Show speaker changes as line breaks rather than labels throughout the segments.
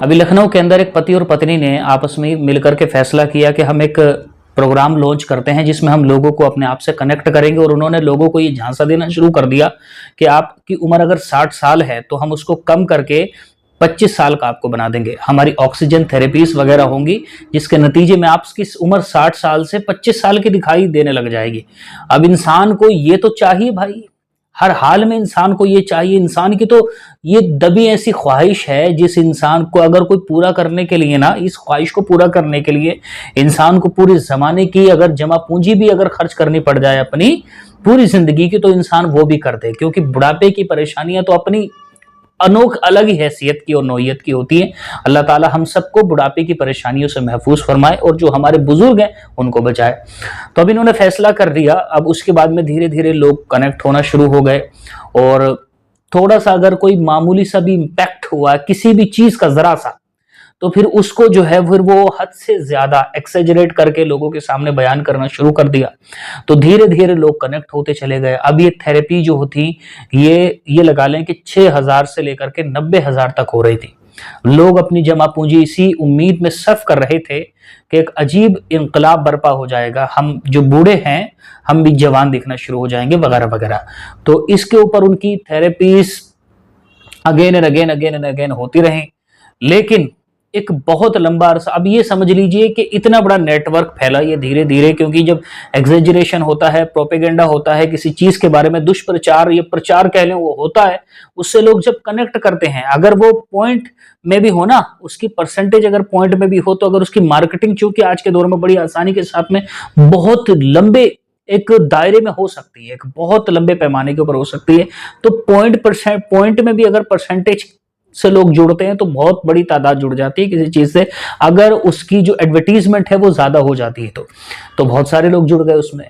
अभी लखनऊ के अंदर एक पति और पत्नी ने आपस में मिलकर के फैसला किया कि हम एक प्रोग्राम लॉन्च करते हैं जिसमें हम लोगों को अपने आप से कनेक्ट करेंगे। और उन्होंने लोगों को ये झांसा देना शुरू कर दिया कि आपकी उम्र अगर 60 साल है तो हम उसको कम करके 25 साल का आपको बना देंगे। हमारी ऑक्सीजन थेरेपीज वगैरह होंगी जिसके नतीजे में आपकी उम्र 60 साल से 25 साल की दिखाई देने लग जाएगी। अब इंसान को ये तो चाहिए भाई, हर हाल में इंसान को ये चाहिए। इंसान की तो ये दबी ऐसी ख्वाहिश है जिस इंसान को अगर कोई पूरा करने के लिए ना, इस ख्वाहिश को पूरा करने के लिए इंसान को पूरे जमाने की अगर जमा पूंजी भी अगर खर्च करनी पड़ जाए अपनी पूरी जिंदगी की, तो इंसान वो भी कर दे। क्योंकि बुढ़ापे की परेशानियां तो अपनी अनोख अलग ही हैसियत की और नौयत की होती है। अल्लाह ताला हम सबको बुढ़ापे की परेशानियों से महफूज फरमाए और जो हमारे बुजुर्ग हैं उनको बचाए। तो अब इन्होंने फैसला कर दिया। अब उसके बाद में धीरे धीरे लोग कनेक्ट होना शुरू हो गए और थोड़ा सा अगर कोई मामूली सा भी इम्पैक्ट हुआ किसी भी चीज का जरा सा, तो फिर उसको जो है फिर वो हद से ज्यादा एक्सेजरेट करके लोगों के सामने बयान करना शुरू कर दिया। तो धीरे धीरे लोग कनेक्ट होते चले गए। अब ये थेरेपी जो होती ये लगा लें कि 6,000 से लेकर के 90,000 तक हो रही थी। लोग अपनी जमा पूंजी इसी उम्मीद में सर्फ कर रहे थे कि एक अजीब इंकलाब बर्पा हो जाएगा, हम जो बूढ़े हैं हम भी जवान दिखना शुरू हो जाएंगे वगैरह वगैरह। तो इसके ऊपर उनकी therapies again and again again and again होती रही। लेकिन एक बहुत लंबा अरसा, अब ये समझ लीजिए कि इतना बड़ा नेटवर्क फैला ये धीरे धीरे, क्योंकि जब एग्जेजरेशन होता है, प्रोपेगेंडा होता है, किसी चीज के बारे में दुष्प्रचार या प्रचार कह लें वो होता है, उससे लोग जब कनेक्ट करते हैं, अगर वो पॉइंट में भी हो ना, उसकी परसेंटेज अगर पॉइंट में भी हो, तो अगर उसकी मार्केटिंग चूंकि आज के दौर में बड़ी आसानी के साथ में बहुत लंबे एक दायरे में हो सकती है, एक बहुत लंबे पैमाने के ऊपर हो सकती है, तो पॉइंट में भी अगर परसेंटेज से लोग जुड़ते हैं तो बहुत बड़ी तादाद जुड़ जाती है किसी चीज से। अगर उसकी जो एडवर्टीजमेंट है वो ज्यादा हो जाती है तो बहुत सारे लोग जुड़ गए उसमें।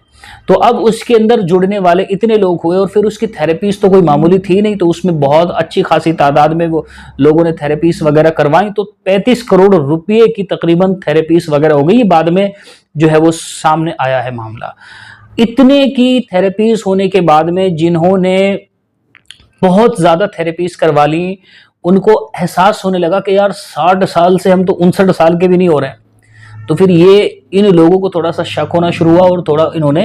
तो अब उसके अंदर जुड़ने वाले इतने लोग हुए और फिर उसकी थेरेपीज तो कोई मामूली थी नहीं, तो उसमें बहुत अच्छी खासी तादाद में वो लोगों ने थेरेपीज वगैरह करवाई। तो 35 करोड़ रुपए की तकरीबन थेरेपीज वगैरह हो गई। बाद में जो है वो सामने आया है मामला। इतने की थेरेपीज होने के बाद में जिन्होंने बहुत ज्यादा थेरेपीज करवा ली, उनको एहसास होने लगा कि यार 60 साल से हम तो 59 साल के भी नहीं हो रहे हैं। तो फिर ये इन लोगों को थोड़ा सा शक होना शुरू हुआ और थोड़ा इन्होंने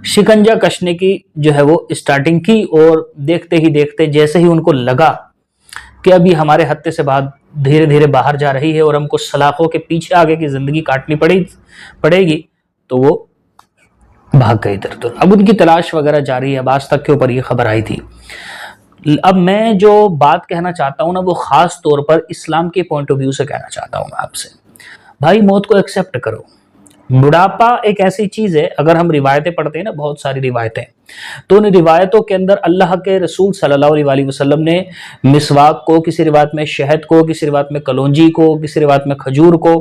शिकंजा कसने की जो है वो स्टार्टिंग की। और देखते ही देखते जैसे ही उनको लगा कि अभी हमारे हत्थे से बात धीरे धीरे बाहर जा रही है और हमको सलाखों के पीछे आगे की जिंदगी काटनी पड़ेगी, तो वो भाग गए इधर। तो अब उनकी तलाश वगैरह जारी है। अब आज तक के ऊपर ये खबर आई थी। अब मैं जो बात कहना चाहता हूं ना, वो खास तौर पर इस्लाम के पॉइंट ऑफ व्यू से कहना चाहता हूं मैं आपसे। भाई मौत को एक्सेप्ट करो। बुढ़ापा एक ऐसी चीज है, अगर हम रिवायतें पढ़ते हैं ना, बहुत सारी रिवायतें, तो उन रिवायतों के अंदर अल्लाह के रसूल सल्लल्लाहु अलैहि वसल्लम ने मिसवाक को, किसी रिवायत में शहद को, किसी रिवायत में कलौंजी को, किसी रिवायत में खजूर को,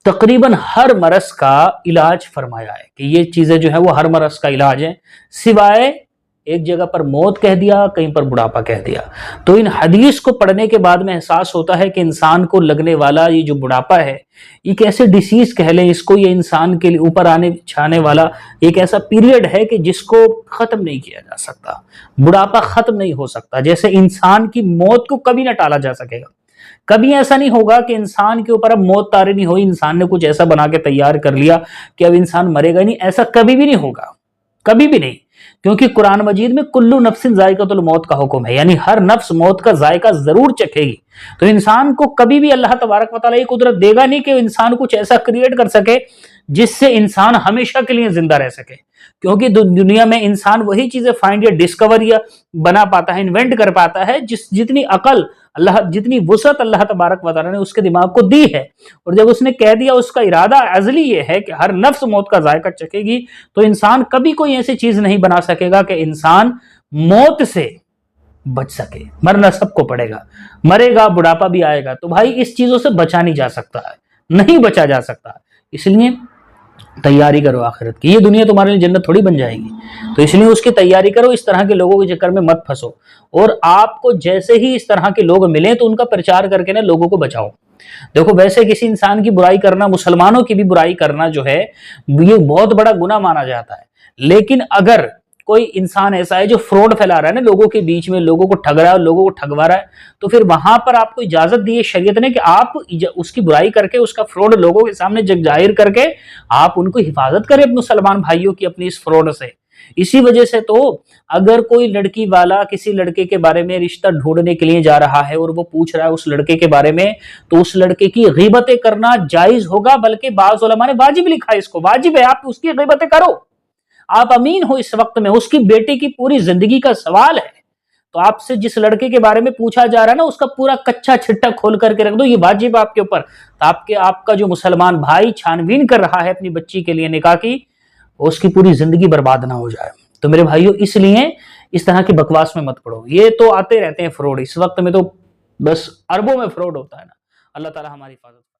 तकरीबन हर मरस का इलाज फरमाया है कि ये चीजें जो है वो हर मरस का इलाज है, सिवाय एक जगह पर मौत कह दिया, कहीं पर बुढ़ापा कह दिया। तो इन हदीस को पढ़ने के बाद में एहसास होता है कि इंसान को लगने वाला ये जो बुढ़ापा है, एक ऐसे डिसीज कह लें इसको, ये इंसान के लिए ऊपर आने छाने वाला एक ऐसा पीरियड है कि जिसको खत्म नहीं किया जा सकता। बुढ़ापा खत्म नहीं हो सकता। जैसे इंसान की मौत को कभी ना टाला जा सकेगा। कभी ऐसा नहीं होगा कि इंसान के ऊपर अब मौत तारी नहीं हुई, इंसान ने कुछ ऐसा बना के तैयार कर लिया कि अब इंसान मरेगा नहीं, ऐसा कभी भी नहीं होगा, कभी भी नहीं। क्योंकि कुरान मजीद में कुल्लू नफ्सिन जायकातुल मौत का हुक्म है, यानी हर नफ्स मौत का जायका जरूर चखेगी। तो इंसान को कभी भी अल्लाह तबारक व तआला ये कुदरत देगा नहीं कि इंसान कुछ ऐसा क्रिएट कर सके जिससे इंसान हमेशा के लिए जिंदा रह सके। क्योंकि दुनिया में इंसान वही चीजें फाइंड या डिस्कवर या बना पाता है, इन्वेंट कर पाता है जितनी अकल अल्लाह, जितनी वुसअत अल्लाह तबारक व तआला ने उसके दिमाग को दी है। और जब उसने कह दिया, उसका इरादा अज़ली ये है कि हर नफ्स मौत का जायका चखेगी, तो इंसान कभी कोई ऐसी चीज नहीं बना सकेगा कि इंसान मौत से बच सके। मरना सबको पड़ेगा, मरेगा, बुढ़ापा भी आएगा। तो भाई इस चीजों से बचा नहीं जा सकता है, नहीं बचा जा सकता। इसलिए तैयारी करो आखिरत की। ये दुनिया तुम्हारे लिए जन्नत थोड़ी बन जाएगी, तो इसलिए उसकी तैयारी करो। इस तरह के लोगों के चक्कर में मत फंसो। और आपको जैसे ही इस तरह के लोग मिले तो उनका प्रचार करके ना लोगों को बचाओ। देखो, वैसे किसी इंसान की बुराई करना, मुसलमानों की भी बुराई करना जो है ये बहुत बड़ा गुनाह माना जाता है। लेकिन अगर कोई इंसान ऐसा है जो फ्रॉड फैला रहा है ना लोगों के बीच में, लोगों को ठग रहा है और लोगों को ठगवा रहा है, तो फिर वहां पर आपको इजाजत दी है शरीयत ने कि आप उसकी बुराई करके, उसका फ्रॉड लोगों के सामने जग जाहिर करके आप उनको हिफाजत करें अपने मुसलमान भाइयों की अपनी इस फ्रॉड से। इसी वजह से तो अगर कोई लड़की वाला किसी लड़के के बारे में रिश्ता ढूंढने के लिए जा रहा है और वो पूछ रहा है उस लड़के के बारे में, तो उस लड़के की गीबतें करना जायज होगा, बल्कि बाज़ उलमा ने वाजिब लिखा है, इसको वाजिब है आप उसकी गीबतें करो। आप अमीन हो इस वक्त में, उसकी बेटे की पूरी जिंदगी का सवाल है, तो आपसे जिस लड़के के बारे में पूछा जा रहा है ना उसका पूरा कच्चा छिट्टा खोल करके रख दो, ये वाजिब आपके ऊपर। तो आपका जो मुसलमान भाई छानबीन कर रहा है अपनी बच्ची के लिए निकाह की, उसकी पूरी जिंदगी बर्बाद ना हो जाए। तो मेरे भाइयों, इसलिए इस तरह की बकवास में मत पड़ो, ये तो आते रहते हैं फ्रॉड, इस वक्त में तो बस अरबों में फ्रॉड होता है ना। अल्लाह ताला हमारी हिफाजत